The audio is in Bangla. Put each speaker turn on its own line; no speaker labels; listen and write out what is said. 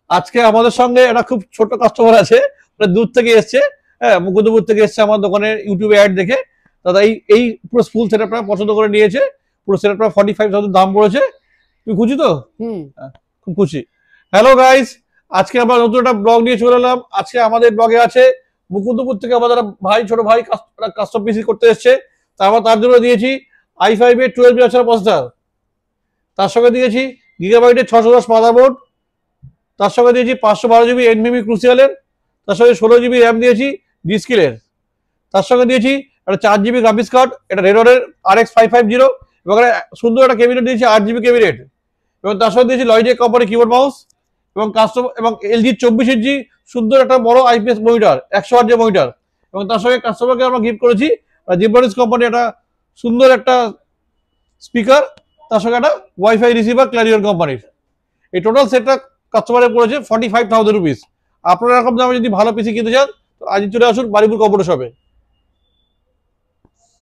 আজকে আমাদের সঙ্গে একটা খুব ছোট কাস্টমার আছে, দূর থেকে এসছে, হ্যাঁ মুকুন্দপুর থেকে এসছে আমার দোকানে ইউটিউবে অ্যাড দেখে। দাদা এই এই পুরো ফুল সেটআপটা পছন্দ করে নিয়েছে। পুরো সেটআপটা 45,000 দাম পড়েছে। তুই খুশি তো? খুব খুশি। হ্যালো গাইস, আজকে আমরা নতুন একটা ব্লগ নিয়ে চলে এলাম। আজকে আমাদের ব্লগে আছে মুকুন্দপুর থেকে আমাদের ভাই, ছোট ভাই কাস্টম পিসি করতে এসছে। তার জন্য দিয়েছি i5 এর 12 প্রসেসর, তার সঙ্গে দিয়েছি গিগাবাইটের 610 মাদারবোর্ড, তার সঙ্গে দিয়েছি 512 জিবি এনভিএমই ক্রুসিয়ালের, তার সঙ্গে 16 জিবি র্যাম দিয়েছি ডিস্কিলের, তার সঙ্গে দিয়েছি একটা 4 জিবি গ্রাফিক্স কার্ড, এটা রেডনের RX 550, এবং সুন্দর একটা ক্যাবিনেট দিয়েছি 8 জিবি ক্যাবিনেট, এবং তার সঙ্গে দিয়েছি লজিটেক কোম্পানি কিবোর্ড মাউস, এবং কাস্টমার এবং এলজি 24 ইঞ্চি সুন্দর একটা বড় আইপিএস মনিটর 100 ওয়াট যে মনিটর, এবং তার সঙ্গে কাস্টমারকে আমরা গিফট করেছি জিব্রানিস কোম্পানি একটা সুন্দর একটা স্পিকার, তার সঙ্গে একটা ওয়াইফাই রিসিভার ক্ল্যারিয়ন কোম্পানির। এই টোটাল সেটটা কাস্টমারে পড়েছে 45,000 রুপিস। আপনারা এরকম দামে যদি ভালো পিসি কিনতে চান তো আজই চলে আসুন বারিপুর কম্পিউটার শপে।